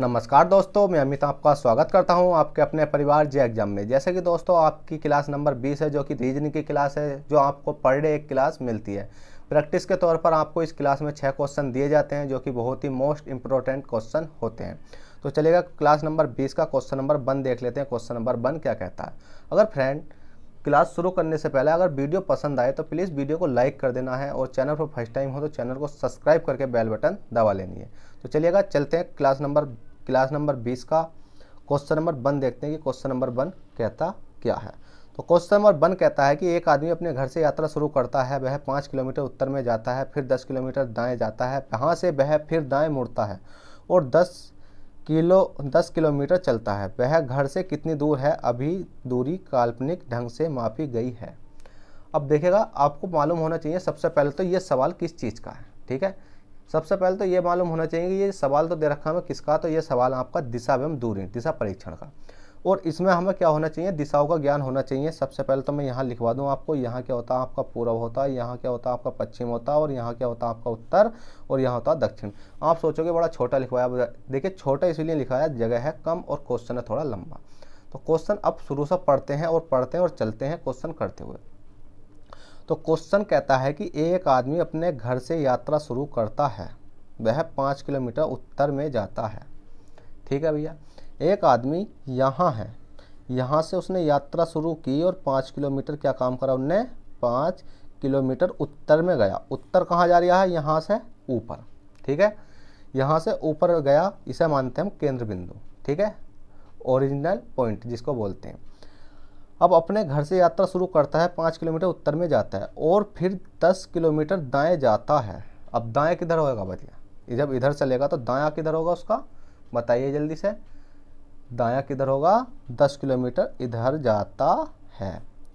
नमस्कार दोस्तों, मैं अमित आपका स्वागत करता हूं आपके अपने परिवार जे एग्जाम में। जैसे कि दोस्तों आपकी क्लास नंबर 20 है, जो कि रीजनिंग की क्लास है, जो आपको पर डे एक क्लास मिलती है। प्रैक्टिस के तौर पर आपको इस क्लास में 6 क्वेश्चन दिए जाते हैं, जो कि बहुत ही मोस्ट इंपॉर्टेंट क्वेश्चन होते हैं। तो चलेगा, क्लास नंबर 20 का क्वेश्चन नंबर 1 देख लेते हैं। क्वेश्चन नंबर 1 क्या कहता है। अगर फ्रेंड क्लास शुरू करने से पहले अगर वीडियो पसंद आए तो प्लीज़ वीडियो को लाइक कर देना है, और चैनल पर फर्स्ट टाइम हो तो चैनल को सब्सक्राइब करके बेल बटन दबा लेनी है। तो चलिएगा, चलते हैं क्लास नंबर 20 का क्वेश्चन नंबर 1 देखते हैं कि क्वेश्चन नंबर 1 कहता क्या है। तो क्वेश्चन नंबर 1 कहता है कि एक आदमी अपने घर से यात्रा शुरू करता है। वह 5 किलोमीटर उत्तर में जाता है, फिर 10 किलोमीटर दाएं जाता है। वहाँ से वह फिर दाएं मुड़ता है और 10 किलोमीटर चलता है। वह घर से कितनी दूर है? अभी दूरी काल्पनिक ढंग से मापी गई है। अब देखिएगा, आपको मालूम होना चाहिए सबसे पहले तो ये सवाल किस चीज़ का है। ठीक है, सबसे पहले तो ये मालूम होना चाहिए कि ये सवाल तो दे रखा है किसका, तो ये सवाल आपका दिशा एवं दूरी, दिशा परीक्षण का। और इसमें हमें क्या होना चाहिए? दिशाओं का ज्ञान होना चाहिए। सबसे पहले तो मैं यहाँ लिखवा दूँ आपको, यहाँ क्या होता है आपका पूर्व होता है, यहाँ क्या होता है आपका पश्चिम होता है, और यहाँ क्या होता है आपका उत्तर, और यहाँ होता है दक्षिण। आप सोचोगे बड़ा छोटा लिखवाया, देखिए छोटा इसलिए लिखाया, जगह है कम और क्वेश्चन है थोड़ा लंबा। तो क्वेश्चन अब शुरू से पढ़ते हैं और चलते हैं क्वेश्चन करते हुए। तो क्वेश्चन कहता है कि एक आदमी अपने घर से यात्रा शुरू करता है। वह 5 किलोमीटर उत्तर में जाता है। ठीक है भैया, एक आदमी यहाँ है, यहाँ से उसने यात्रा शुरू की और 5 किलोमीटर क्या काम करा उनने? 5 किलोमीटर उत्तर में गया। उत्तर कहाँ जा रहा है? यहाँ से ऊपर। ठीक है, यहाँ से ऊपर गया, इसे मानते हैं हम केंद्र बिंदु। ठीक है, ओरिजिनल पॉइंट जिसको बोलते हैं। अब अपने घर से यात्रा शुरू करता है, 5 किलोमीटर उत्तर में जाता है और फिर 10 किलोमीटर दाएं जाता है। अब दाएं किधर होगा भैया? जब इधर चलेगा तो दायां किधर होगा उसका? बताइए जल्दी से, दायां किधर होगा? 10 किलोमीटर इधर जाता है,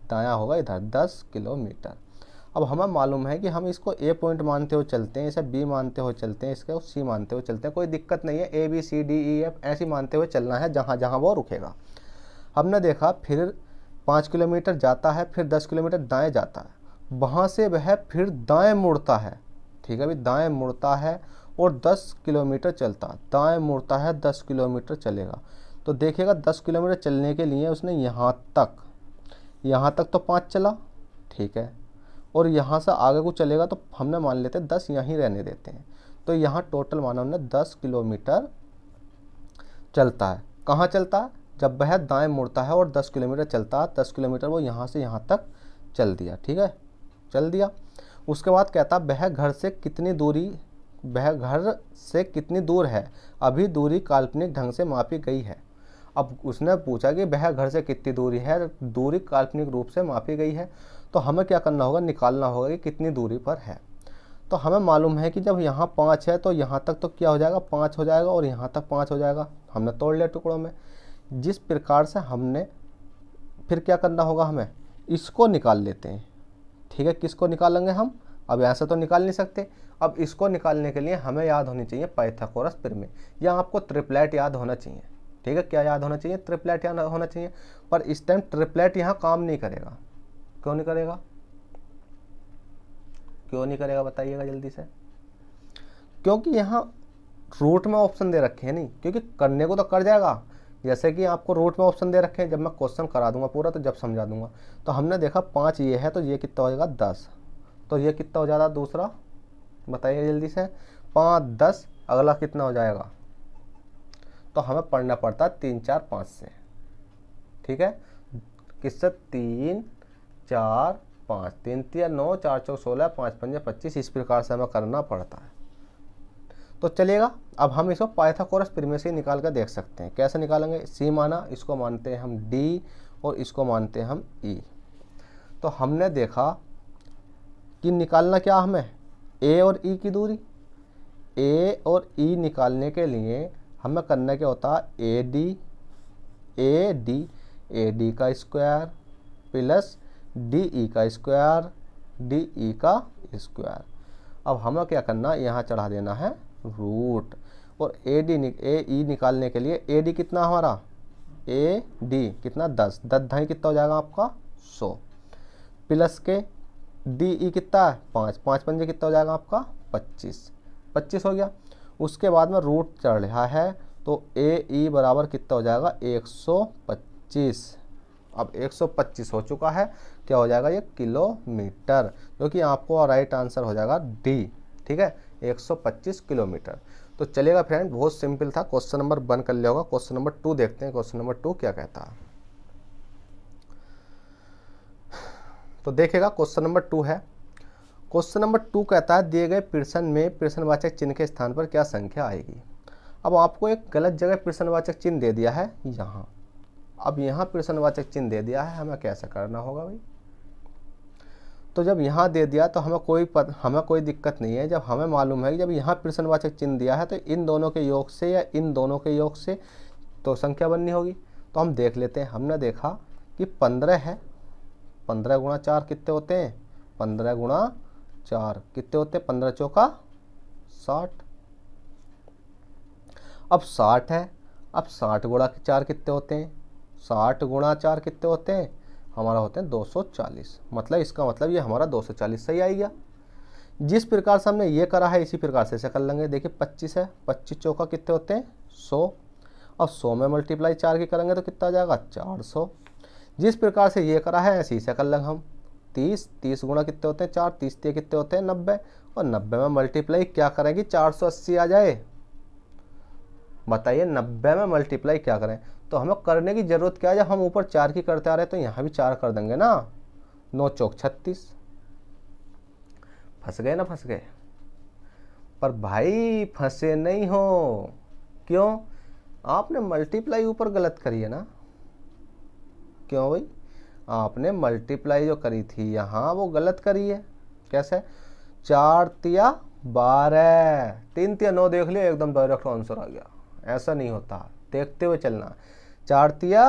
दायां होगा इधर 10 किलोमीटर। अब हमें मालूम है कि हम इसको ए पॉइंट मानते हुए चलते हैं, इसे बी मानते हुए चलते हैं, इसको सी मानते हुए चलते हैं, कोई दिक्कत नहीं है। A B C D E F ऐसे मानते हुए चलना है जहाँ जहाँ वो रुकेगा। हमने देखा फिर 5 किलोमीटर जाता है, फिर 10 किलोमीटर दाएं जाता है, वहाँ से वह फिर दाएं मुड़ता है। ठीक है भाई, दाएं मुड़ता है और 10 किलोमीटर चलता है। दाएं मुड़ता है, 10 किलोमीटर चलेगा। तो देखिएगा 10 किलोमीटर चलने के लिए उसने यहाँ तक तो 5 चला। ठीक है, और यहाँ से आगे को चलेगा तो हमने मान लेते हैं 10 यहीं रहने देते हैं। तो यहाँ टोटल माना हमने 10 किलोमीटर चलता है। कहाँ चलता है? जब वह दाएं मुड़ता है और 10 किलोमीटर चलता है, 10 किलोमीटर वो यहाँ से यहाँ तक चल दिया। ठीक है, चल दिया। उसके बाद कहता वह घर से कितनी दूर है? अभी दूरी काल्पनिक ढंग से मापी गई है। अब उसने पूछा कि वह घर से कितनी दूरी है, दूरी काल्पनिक रूप से मापी गई है। तो हमें क्या करना होगा? निकालना होगा कि कितनी दूरी पर है। तो हमें मालूम है कि जब यहाँ 5 है तो यहाँ तक तो क्या हो जाएगा? 5 हो जाएगा, और यहाँ तक 5 हो जाएगा। हमने तोड़ लिया टुकड़ों में। जिस प्रकार से हमने फिर क्या करना होगा? हमें इसको निकाल लेते हैं। ठीक है, किसको निकालेंगे हम? अब ऐसे तो निकाल नहीं सकते। अब इसको निकालने के लिए हमें याद होनी चाहिए पाइथागोरस प्रमेय, या आपको ट्रिपलेट याद होना चाहिए। ठीक है, क्या याद होना चाहिए? ट्रिपलेट याद होना चाहिए। पर इस टाइम ट्रिपलेट यहाँ काम नहीं करेगा। क्यों नहीं करेगा? क्यों नहीं करेगा बताइएगा जल्दी से। क्योंकि यहाँ रूट में ऑप्शन दे रखे हैं नहीं, क्योंकि करने को तो कर जाएगा। जैसे कि आपको रूट में ऑप्शन दे रखे हैं, जब मैं क्वेश्चन करा दूंगा पूरा तो जब समझा दूंगा। तो हमने देखा 5 ये है, तो ये कितना हो जाएगा? 10। तो ये कितना हो जाएगा दूसरा? बताइए जल्दी से। 5 10, अगला कितना हो जाएगा? तो हमें पढ़ना पड़ता है 3 4 5 से। ठीक है, किससे? 3 4 5, 3 3 9, 4 4 16, 5 5 25, इस प्रकार से हमें करना पड़ता है। तो चलिएगा, अब हम इसको पाइथागोरस प्रमेय से निकाल कर देख सकते हैं। कैसे निकालेंगे? सी माना, इसको मानते हैं हम डी, और इसको मानते हैं हम ई। तो हमने देखा कि निकालना क्या हमें? ए और ई की दूरी। ए और ई निकालने के लिए हमें करना क्या होता है? ए डी का स्क्वायर प्लस डी ई का स्क्वायर, डी ई का स्क्वायर। अब हमें क्या करना? यहाँ चढ़ा देना है रूट। और ए ई निकालने के लिए ए डी कितना हमारा? ए डी कितना? 10 10 कितना हो जाएगा आपका? 100 प्लस के डी ई कितना है? 5 5 पंजे कितना हो जाएगा आपका? 25 25 हो गया। उसके बाद में रूट चढ़ रहा है तो ए ई बराबर कितना हो जाएगा 125। अब 125 हो चुका है, क्या हो जाएगा ये किलोमीटर, जो कि आपको राइट आंसर हो जाएगा डी। ठीक है, 125 किलोमीटर। तो चलेगा फ्रेंड, बहुत सिंपल था। क्वेश्चन नंबर 1 कर लिया होगा। क्वेश्चन नंबर 2 देखते हैं, क्वेश्चन नंबर 2 क्या कहता है। तो देखेगा क्वेश्चन नंबर 2 है। क्वेश्चन नंबर 2 कहता है दिए गए प्रश्न में प्रश्नवाचक चिन्ह के स्थान पर क्या संख्या आएगी। अब आपको एक गलत जगह प्रश्नवाचक चिन्ह दे दिया है यहाँ। अब यहाँ प्रश्नवाचक चिन्ह दे दिया है, हमें कैसे करना होगा भाई। तो जब यहाँ दे दिया तो हमें कोई दिक्कत नहीं है। जब हमें मालूम है कि जब यहाँ प्रश्नवाचक चिन्ह दिया है तो इन दोनों के योग से या इन दोनों के योग से तो संख्या बननी होगी। तो हम देख लेते हैं। हमने देखा कि 15 है, 15 गुणा 4 कितने होते हैं, 15 गुणा 4 कितने होते हैं, 15 चौका 60। अब 60 है, अब 60 गुणा 4 कितने होते हैं, 60 गुणा 4 कितने होते हैं, हमारा होते हैं 240। मतलब इसका मतलब ये हमारा 240 सही आई गया। जिस प्रकार से हमने ये करा है इसी प्रकार से ऐसे कर लेंगे। देखिए 25 है, 25 चौका कितने होते हैं 100। अब 100 में मल्टीप्लाई 4 की करेंगे तो कितना आ जाएगा 400। जिस प्रकार से ये करा है ऐसे ही से कर लेंगे हम। 30 गुणा कितने होते हैं 4, 30 कितने होते हैं 90, और 90 में मल्टीप्लाई क्या करेंगे 480 आ जाए। बताइए 90 में मल्टीप्लाई क्या करें। तो हमें करने की जरूरत क्या है, जब हम ऊपर 4 की करते आ रहे हैं तो यहाँ भी 4 कर देंगे ना। 9 चौक 36। फंस गए ना, फंस गए। पर भाई फंसे नहीं हो, क्यों, आपने मल्टीप्लाई ऊपर गलत करी है ना। क्यों भाई, आपने मल्टीप्लाई जो करी थी यहाँ वो गलत करी है। कैसे, 4 तिया 12, 3 तिया 9 देख लिया, एकदम डायरेक्ट आंसर आ गया। ऐसा नहीं होता, देखते हुए चलना। 4 तिया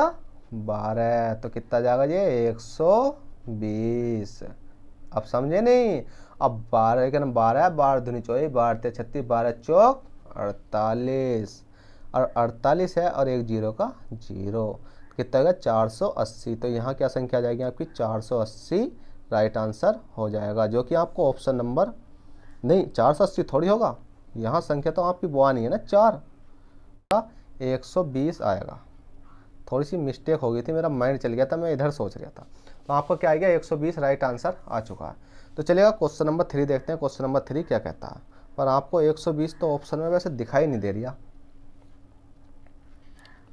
12 तो कितना जाएगा ये 120। अब समझे नहीं। अब 12 के 12 12 दूनी 24, 12 तिया 36, 12 चौक 48, और 48 है और एक जीरो का जीरो, कितना होगा 480। तो यहाँ क्या संख्या आ जाएगी आपकी 480 राइट आंसर हो जाएगा, जो कि आपको ऑप्शन नंबर नहीं 480 थोड़ी होगा, यहाँ संख्या तो आपकी बुआ नहीं है ना, 4 का 120 आएगा। थोड़ी सी मिस्टेक हो गई थी, मेरा माइंड चल गया था, मैं इधर सोच रहा था। तो आपको क्या आएगा 120 राइट आंसर आ चुका है। तो चलिएगा क्वेश्चन नंबर 3 देखते हैं। क्वेश्चन नंबर 3 क्या कहता है। पर आपको 120 तो ऑप्शन में वैसे दिखाई नहीं दे रहा।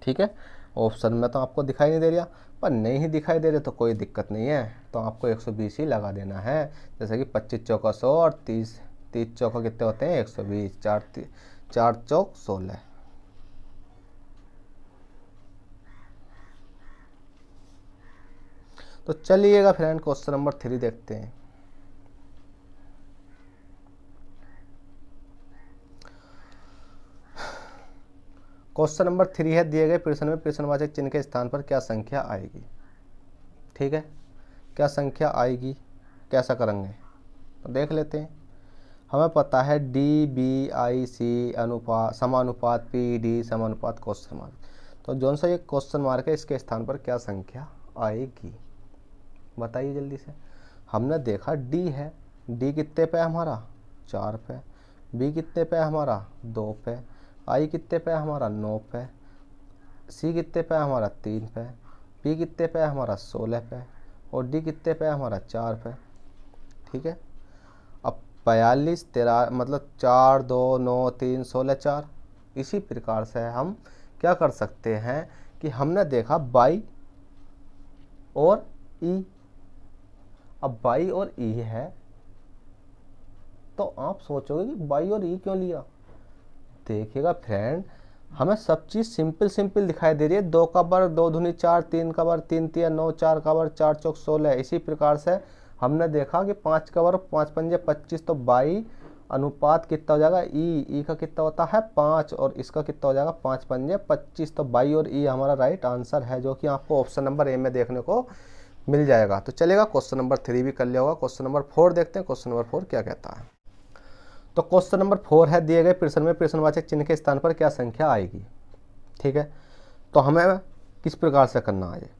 ठीक है, ऑप्शन में तो आपको दिखाई नहीं दे रहा, पर नहीं दिखाई दे रहे तो कोई दिक्कत नहीं है। तो आपको 120 ही लगा देना है। जैसे कि 25 चौका 100 और 30 चौका कितने होते हैं 120, 4 चौक 16। तो चलिएगा फ्रेंड क्वेश्चन नंबर 3 देखते हैं। क्वेश्चन नंबर 3 है दिए गए प्रश्न में प्रश्नवाचक चिन्ह के स्थान पर क्या संख्या आएगी। ठीक है, क्या संख्या आएगी, कैसा करेंगे तो देख लेते हैं। हमें पता है डी बी आई सी अनुपात समानुपात पी डी समानुपात क्वेश्चन मार्क। तो जौन सा ये क्वेश्चन मार्क है इसके स्थान पर क्या संख्या आएगी, बताइए जल्दी से। हमने देखा डी है, डी कितने पे है हमारा 4 पे, बी कितने पे है हमारा 2 पे, आई कितने पे है हमारा 9 पे, सी कितने पे है हमारा 3 पे, पी कितने पे है हमारा 16 पे, और डी कितने पे है हमारा 4 पे। ठीक है, अब 42 13 मतलब 4 2 9 3 16 4। इसी प्रकार से हम क्या कर सकते हैं कि हमने देखा बाई और ई। अब बाई और ई है तो आप सोचोगे कि बाई और ई क्यों लिया। देखिएगा फ्रेंड, हमें सब चीज़ सिंपल दिखाई दे रही है। 2 का वर्ग 2 दूनी 4, 3 का वर्ग 3 तिया 9, 4 का वर्ग 4 चौक 16। इसी प्रकार से हमने देखा कि 5 का वर्ग 5 पंजे 25। तो बाई अनुपात कितना हो जाएगा ई का कितना होता है 5, और इसका कितना हो जाएगा 5 पंजे 25। तो बाई और ई हमारा राइट आंसर है, जो कि आपको ऑप्शन नंबर ए में देखने को मिल जाएगा। तो चलेगा क्वेश्चन नंबर 3 भी कर लिया होगा। क्वेश्चन नंबर 4 देखते हैं। क्वेश्चन नंबर 4 क्या कहता है। तो क्वेश्चन नंबर 4 है दिए गए प्रश्न में प्रश्नवाचक चिन्ह के स्थान पर क्या संख्या आएगी। ठीक है, तो हमें किस प्रकार से करना है।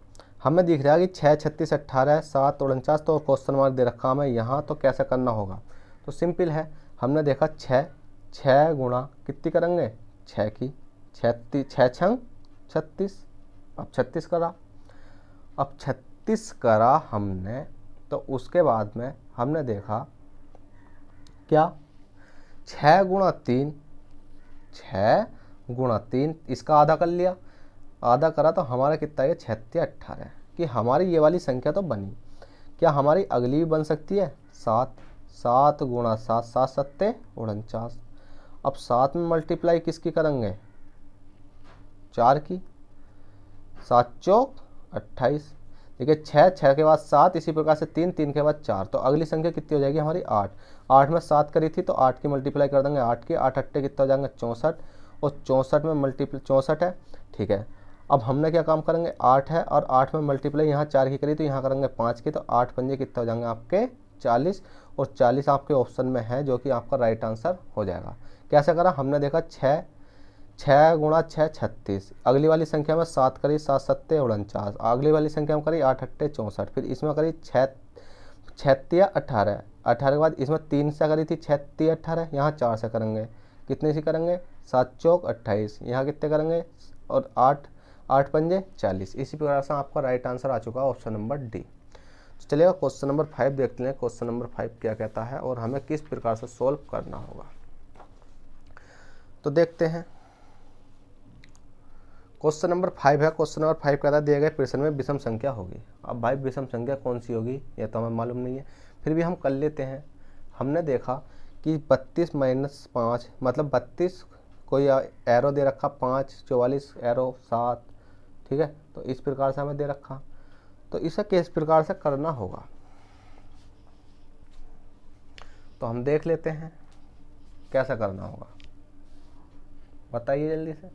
हमें दिख रहा है कि 6 36 18 7 49, तो क्वेश्चन मार्क दे रखा हमें यहाँ। तो कैसे करना होगा, तो सिंपल है। हमने देखा 6 गुणा कितनी करेंगे 6 की छः छंग 36। अब 36 करा, अब 36 करा हमने, तो उसके बाद में हमने देखा क्या 6 गुणा 3, 6 गुणा 3, इसका आधा कर लिया, आधा करा तो हमारा कितना है 36 18 कि हमारी ये वाली संख्या तो बनी। क्या हमारी अगली भी बन सकती है 7, 7 गुणा 7, 7 सत्ते 49। अब 7 में मल्टीप्लाई किसकी करेंगे 4 की, 7 चौक 28। देखिए 6, 6 के बाद 7, इसी प्रकार से 3, 3 के बाद 4, तो अगली संख्या कितनी हो जाएगी हमारी 8। 8 में 7 करी थी तो 8 की मल्टीप्लाई कर देंगे 8 की, 8 अट्टे कितना हो जाएंगे 64, और 64 में मल्टीप्लाई 64 है, ठीक है। अब हमने क्या काम करेंगे 8 है और 8 में मल्टीप्लाई यहाँ 4 की करी तो यहाँ करेंगे 5 की, तो 8 पंजे कितना हो जाएंगे आपके 40, और 40 आपके ऑप्शन में है जो कि आपका राइट आंसर हो जाएगा। कैसे करा हमने देखा 6, 6 गुणा 6 36, अगली वाली संख्या में 7 करी 7 सत्ते 49, अगली वाली संख्या में करी 8 अट्टे 64, फिर इसमें करी 6 36 18, 18 के बाद इसमें 3 से करी थी 36 18, यहाँ 4 से करेंगे, कितने से करेंगे 7 चौक 28, यहाँ कितने करेंगे और 8, 8 पंजे 40। इसी प्रकार से आपका राइट आंसर आ चुका है ऑप्शन नंबर डी। तो चलिएगा क्वेश्चन नंबर 5 देखते हैं, क्वेश्चन नंबर 5 क्या कहता है और हमें किस प्रकार से सोल्व करना होगा। तो देखते हैं क्वेश्चन नंबर 5 है। क्वेश्चन नंबर 5 कहता है दिए गए प्रश्न में विषम संख्या होगी। अब भाई विषम संख्या कौन सी होगी ये तो हमें मालूम नहीं है, फिर भी हम कर लेते हैं। हमने देखा कि 32 - 5 मतलब 32, कोई एरो दे रखा 5, 44 एरो 7, ठीक है। तो इस प्रकार से हमें दे रखा, तो इसे किस प्रकार से करना होगा तो हम देख लेते हैं कैसा करना होगा, बताइए जल्दी से।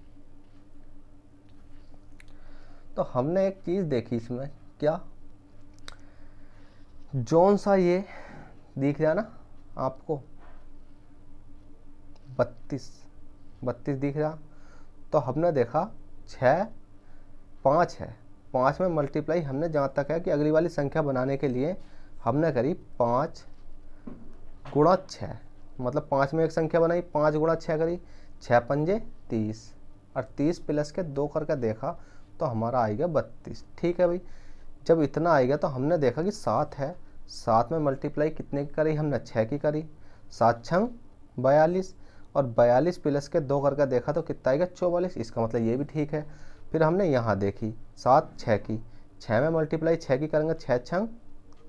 तो हमने एक चीज देखी इसमें, क्या जौन सा ये दिख रहा ना आपको 32 दिख रहा, तो हमने देखा 6 5 है, 5 में मल्टीप्लाई हमने जहाँ तक है कि अगली वाली संख्या बनाने के लिए हमने करी 5 गुणा 6, मतलब 5 में एक संख्या बनाई 5 गुणा 6 करी, 6 पंजे 30, और 30 प्लस के 2 करके देखा तो हमारा आएगा 32। ठीक है भाई, जब इतना आएगा तो हमने देखा कि 7 है, 7 में मल्टीप्लाई कितने की करी हमने 6 की करी, 7 छंग 42, और 42 प्लस के 2 करके देखा तो कितना आएगा 44, इसका मतलब ये भी ठीक है। फिर हमने यहाँ देखी 7 6 की, 6 में मल्टीप्लाई 6 की करेंगे 6 छंग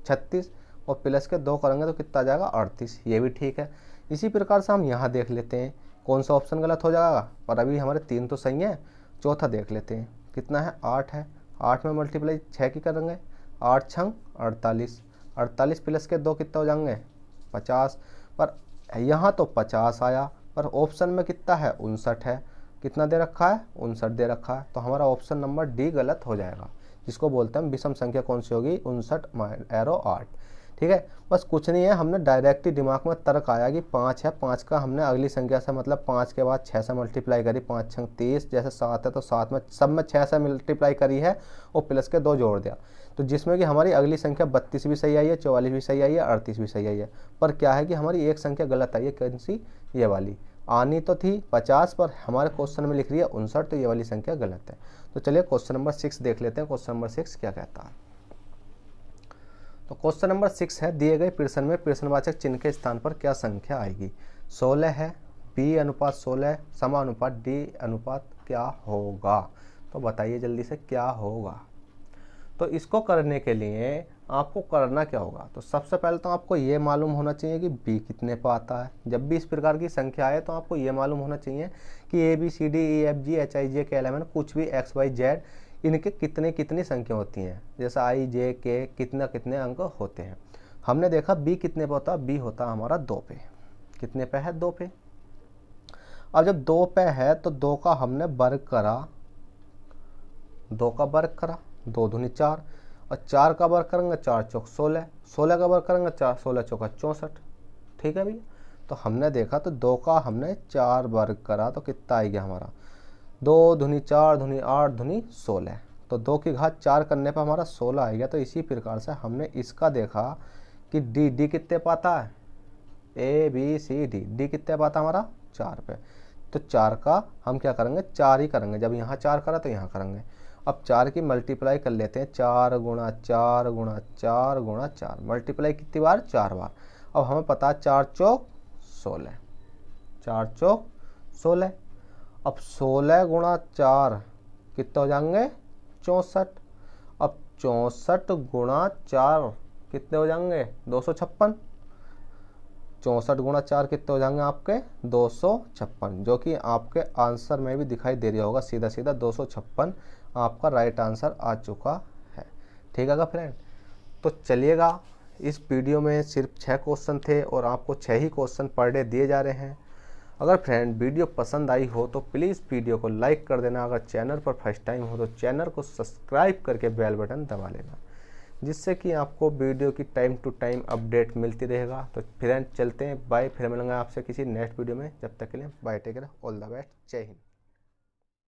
36, और प्लस के 2 करेंगे तो कितना आ जाएगा 38, ये भी ठीक है। इसी प्रकार से हम यहाँ देख लेते हैं कौन सा ऑप्शन गलत हो जाएगा, पर अभी हमारे 3 तो सही है, चौथा देख लेते हैं कितना है 8 है, 8 में मल्टीप्लाई 6 की करेंगे 8 छंग 48, 48 प्लस के 2 कितना हो जाएंगे 50, पर यहाँ तो 50 आया, पर ऑप्शन में कितना है 59 है, कितना दे रखा है 59 दे रखा है, तो हमारा ऑप्शन नंबर डी गलत हो जाएगा, जिसको बोलते हैं विषम संख्या कौन सी होगी 59 एरो 8। ठीक है, बस कुछ नहीं है, हमने डायरेक्ट ही दिमाग में तर्क आया कि 5 है, 5 का हमने अगली संख्या से मतलब 5 के बाद 6 से मल्टीप्लाई करी, 5 छंग 30, जैसे 7 है तो 7 में सब में 6 से मल्टीप्लाई करी है और प्लस के 2 जोड़ दिया, तो जिसमें कि हमारी अगली संख्या 32 भी सही आई है, 44 भी सही आई है, 38 भी सही आई है। पर क्या है कि हमारी एक संख्या गलत आई है, कौन सी ये वाली, आनी तो थी 50 पर हमारे क्वेश्चन में लिख रही है 59, तो ये वाली संख्या गलत है। तो चलिए क्वेश्चन नंबर 6 देख लेते हैं, क्वेश्चन नंबर 6 क्या कहता है। तो क्वेश्चन नंबर 6 है दिए गए प्रश्न में प्रश्नवाचक चिन्ह के स्थान पर क्या संख्या आएगी। 16 है, b अनुपात 16 समानुपात d अनुपात क्या होगा, तो बताइए जल्दी से क्या होगा। तो इसको करने के लिए आपको करना क्या होगा, तो सबसे पहले तो आपको ये मालूम होना चाहिए कि b कितने पर आता है। जब भी इस प्रकार की संख्या आए तो आपको ये मालूम होना चाहिए कि ABCDEFGHIJ के अलावा कुछ भी XYZ इनके कितने कितनी संख्या होती हैं, जैसे I J K कितना कितने अंक होते हैं। हमने देखा b कितने पे होता है, b होता है हमारा 2 पे, कितने पे है 2 पे। अब जब 2 पे है तो 2 का हमने वर्ग करा, 2 का वर्ग करा 2 दूनी 4, और 4 का वर्ग करेंगे 4 चौक 16, 16 का वर्ग करेंगे 4 16 चौका 64। ठीक है भैया, तो हमने देखा तो 2 का हमने 4 वर्ग करा तो कितना आ गया हमारा 2 दूनी 4 दूनी 8 दूनी 16, तो 2 की घात 4 करने पर हमारा 16 आ गया। तो इसी प्रकार से हमने इसका देखा कि डी कितने पाता है, ABCD, डी कितने पाता हमारा 4 पे, तो 4 का हम क्या करेंगे, 4 ही करेंगे। जब यहाँ 4 करा तो यहाँ करेंगे। अब 4 की मल्टीप्लाई कर लेते हैं, 4 गुणा 4 गुणा 4 गुणा 4। मल्टीप्लाई कितनी बार, 4 बार। अब हमें पता है 4 चौक 16, 4 चौक 16। अब 16 गुणा 4 कितने हो जाएंगे, 64। अब 64 गुणा 4 कितने हो जाएंगे, 256। 64 गुणा 4 कितने हो जाएंगे आपके, 256, जो कि आपके आंसर में भी दिखाई दे रहा होगा। सीधा सीधा 256 आपका राइट आंसर आ चुका है। ठीक है फ्रेंड, तो चलिएगा, इस वीडियो में सिर्फ 6 क्वेश्चन थे और आपको 6 ही क्वेश्चन पर डे दिए जा रहे हैं। अगर फ्रेंड वीडियो पसंद आई हो तो प्लीज़ वीडियो को लाइक कर देना। अगर चैनल पर फर्स्ट टाइम हो तो चैनल को सब्सक्राइब करके बेल बटन दबा लेना, जिससे कि आपको वीडियो की टाइम टू टाइम अपडेट मिलती रहेगा। तो फ्रेंड चलते हैं, बाय। फिर मिलेंगे आपसे किसी नेक्स्ट वीडियो में। जब तक के लिए bye, take care, all the best, जय हिंद।